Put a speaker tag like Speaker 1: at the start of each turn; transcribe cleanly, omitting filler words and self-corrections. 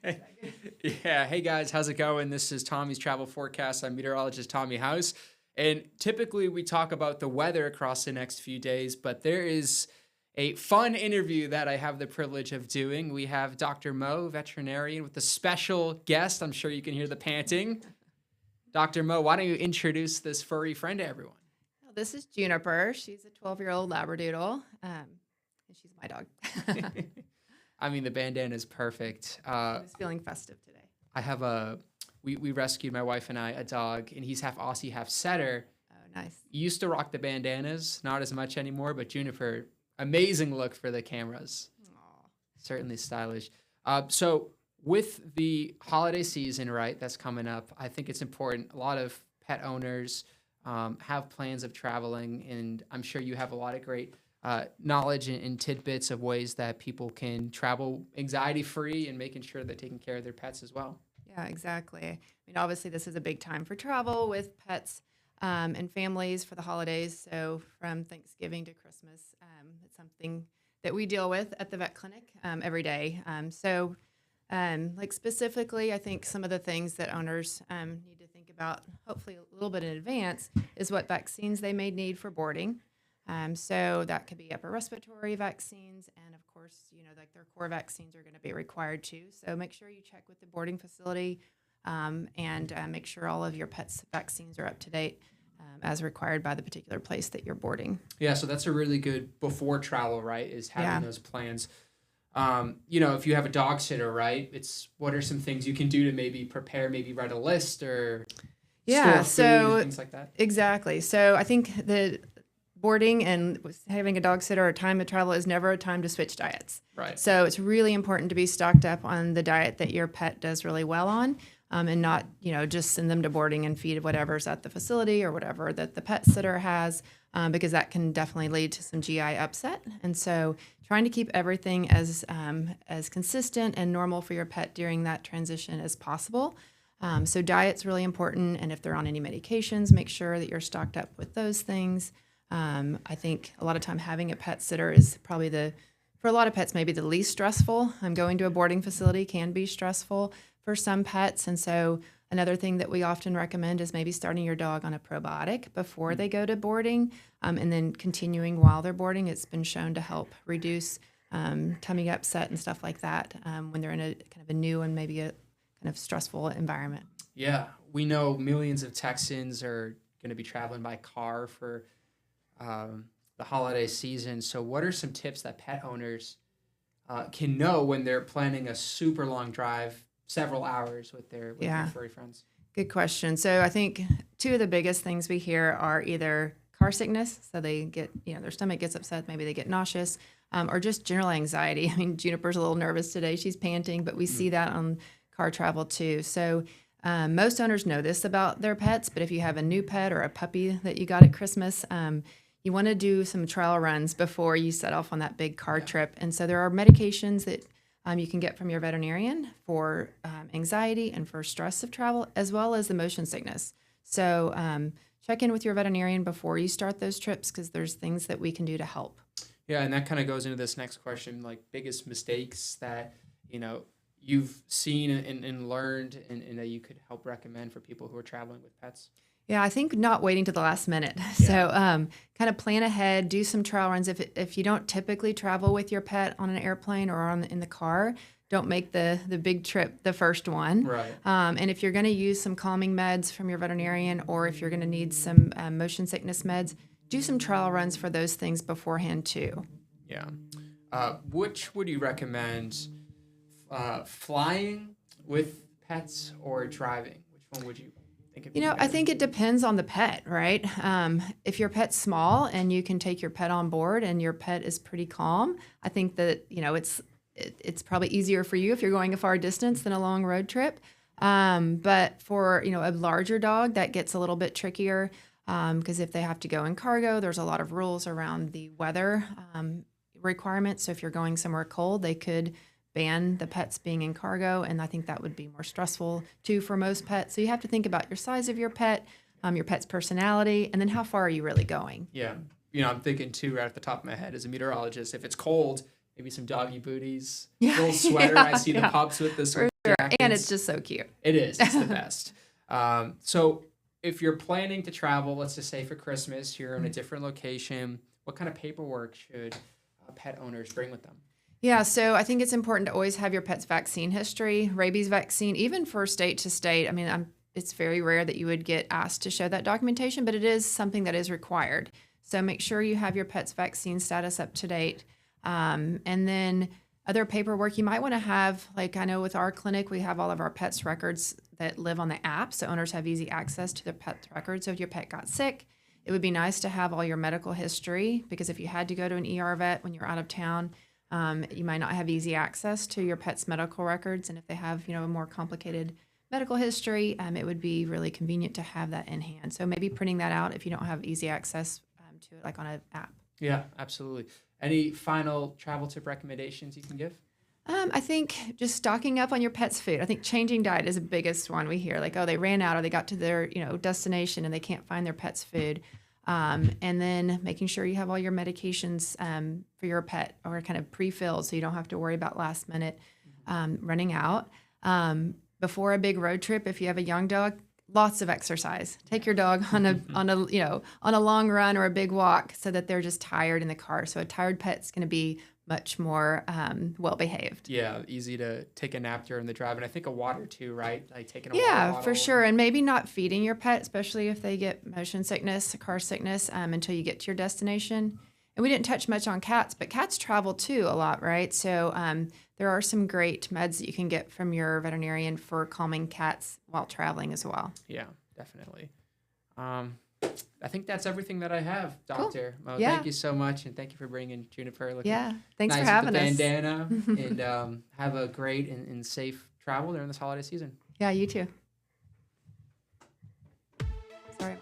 Speaker 1: Yeah. Hey guys, how's it going? This is Tommy's Travel Forecast. I'm meteorologist Tommy House. And typically we talk about the weather across the next few days, but there is a fun interview that I have the privilege of doing. We have Dr. Mo, veterinarian, with a special guest. I'm sure you can hear the panting. Dr. Mo, why don't you introduce this furry friend to everyone?
Speaker 2: Well, this is Juniper. She's a 12-year-old Labradoodle, and she's my dog.
Speaker 1: I mean, the bandana is perfect.
Speaker 2: I was feeling festive today.
Speaker 1: I have we rescued, my wife and I, a dog, and he's half Aussie, half setter.
Speaker 2: Oh, nice.
Speaker 1: Used to rock the bandanas, not as much anymore, but Juniper, amazing look for the cameras.
Speaker 2: Aw.
Speaker 1: Certainly stylish. So with the holiday season, right, that's coming up, I think it's important. A lot of pet owners have plans of traveling, and I'm sure you have a lot of great knowledge and tidbits of ways that people can travel anxiety-free and making sure they're taking care of their pets as well.
Speaker 2: Yeah, exactly. I mean, obviously, this is a big time for travel with pets and families for the holidays. So from Thanksgiving to Christmas, it's something that we deal with at the vet clinic every day. Like specifically, I think some of the things that owners need to think about, hopefully a little bit in advance, is what vaccines they may need for boarding. So that could be upper respiratory vaccines, and of course, like their core vaccines are going to be required too. So make sure you check with the boarding facility and make sure all of your pets' vaccines are up to date as required by the particular place that you're boarding.
Speaker 1: Yeah, so that's a really good before travel, right, is having those plans. If you have a dog sitter, right, what are some things you can do to maybe prepare, maybe write a list or store food and things like that?
Speaker 2: Exactly. So I think the boarding and having a dog sitter or time of travel is never a time to switch diets.
Speaker 1: Right.
Speaker 2: So it's really important to be stocked up on the diet that your pet does really well on, and not, just send them to boarding and feed whatever's at the facility or whatever that the pet sitter has, because that can definitely lead to some GI upset. And so trying to keep everything as consistent and normal for your pet during that transition as possible. So diet's really important, and if they're on any medications, make sure that you're stocked up with those things. I think a lot of time having a pet sitter is probably for a lot of pets, maybe the least stressful. Going to a boarding facility can be stressful for some pets. And so another thing that we often recommend is maybe starting your dog on a probiotic before they go to boarding, and then continuing while they're boarding. It's been shown to help reduce tummy upset and stuff like that when they're in a kind of a new and maybe a kind of stressful environment.
Speaker 1: Yeah, we know millions of Texans are going to be traveling by car for the holiday season. So what are some tips that pet owners can know when they're planning a super long drive, several hours with their furry friends?
Speaker 2: Good question. So I think two of the biggest things we hear are either car sickness, so they get, their stomach gets upset, maybe they get nauseous, or just general anxiety. I mean, Juniper's a little nervous today. She's panting, but we see that on car travel too. So most owners know this about their pets, but if you have a new pet or a puppy that you got at Christmas, you want to do some trial runs before you set off on that big car trip. And so there are medications that you can get from your veterinarian for anxiety and for stress of travel, as well as the motion sickness. So check in with your veterinarian before you start those trips, because there's things that we can do to help.
Speaker 1: Yeah, and that kind of goes into this next question, like biggest mistakes that, you've seen and learned and that you could help recommend for people who are traveling with pets.
Speaker 2: Yeah, I think not waiting to the last minute.
Speaker 1: Yeah.
Speaker 2: So kind of plan ahead, do some trial runs. If you don't typically travel with your pet on an airplane or in the car, don't make the big trip the first one.
Speaker 1: Right.
Speaker 2: And if you're going to use some calming meds from your veterinarian, or if you're going to need some motion sickness meds, do some trial runs for those things beforehand too.
Speaker 1: Yeah. Which would you recommend, flying with pets or driving? Which one would you think would be better?
Speaker 2: I think it depends on the pet, right? If your pet's small and you can take your pet on board and your pet is pretty calm, I think that, it's probably easier for you if you're going a far distance than a long road trip. But for, a larger dog, that gets a little bit trickier because if they have to go in cargo, there's a lot of rules around the weather requirements. So if you're going somewhere cold, they could ban the pets being in cargo, and I think that would be more stressful too for most pets. So you have to think about your size of your pet's personality, and then how far are you really going?
Speaker 1: Yeah. I'm thinking too, right at the top of my head as a meteorologist, if it's cold, maybe some doggy booties, little sweater. I see the pups with this
Speaker 2: Sure. And
Speaker 1: jackets.
Speaker 2: it's just so cute.
Speaker 1: It is. It's the best. So if you're planning to travel, let's just say for Christmas, you're in a different location, what kind of paperwork should pet owners bring with them?
Speaker 2: Yeah, so I think it's important to always have your pet's vaccine history, rabies vaccine, even for state to state. I mean, it's very rare that you would get asked to show that documentation, but it is something that is required. So make sure you have your pet's vaccine status up to date. And then other paperwork you might want to have, like I know with our clinic, we have all of our pets' records that live on the app, so owners have easy access to their pet's records. So if your pet got sick, it would be nice to have all your medical history, because if you had to go to an ER vet when you're out of town, you might not have easy access to your pet's medical records. And if they have, a more complicated medical history, it would be really convenient to have that in hand. So maybe printing that out if you don't have easy access to it, like on an app.
Speaker 1: Yeah, absolutely. Any final travel tip recommendations you can give?
Speaker 2: I think just stocking up on your pet's food. I think changing diet is the biggest one we hear. Like, oh, they ran out or they got to their, destination and they can't find their pet's food. And then making sure you have all your medications for your pet or kind of pre-filled, so you don't have to worry about last minute running out. Before a big road trip, if you have a young dog, lots of exercise. Take your dog on a long run or a big walk, so that they're just tired in the car. So a tired pet's going to be much more well behaved.
Speaker 1: Yeah, easy to take a nap during the drive, and I think a water too, right? Like taking a water
Speaker 2: Yeah,
Speaker 1: bottle.
Speaker 2: for sure. And maybe not feeding your pet, especially if they get motion sickness, car sickness, until you get to your destination. And we didn't touch much on cats, but cats travel too a lot, right? So there are some great meds that you can get from your veterinarian for calming cats while traveling as well.
Speaker 1: Yeah, definitely. I think that's everything that I have, Doctor.
Speaker 2: Cool.
Speaker 1: Well,
Speaker 2: Yeah.
Speaker 1: Thank you so much, and thank you for bringing Juniper. Looking
Speaker 2: Yeah, thanks
Speaker 1: nice
Speaker 2: for having
Speaker 1: with the
Speaker 2: us.
Speaker 1: bandana, and have a great and safe travel during this holiday season.
Speaker 2: Yeah, you too. Sorry.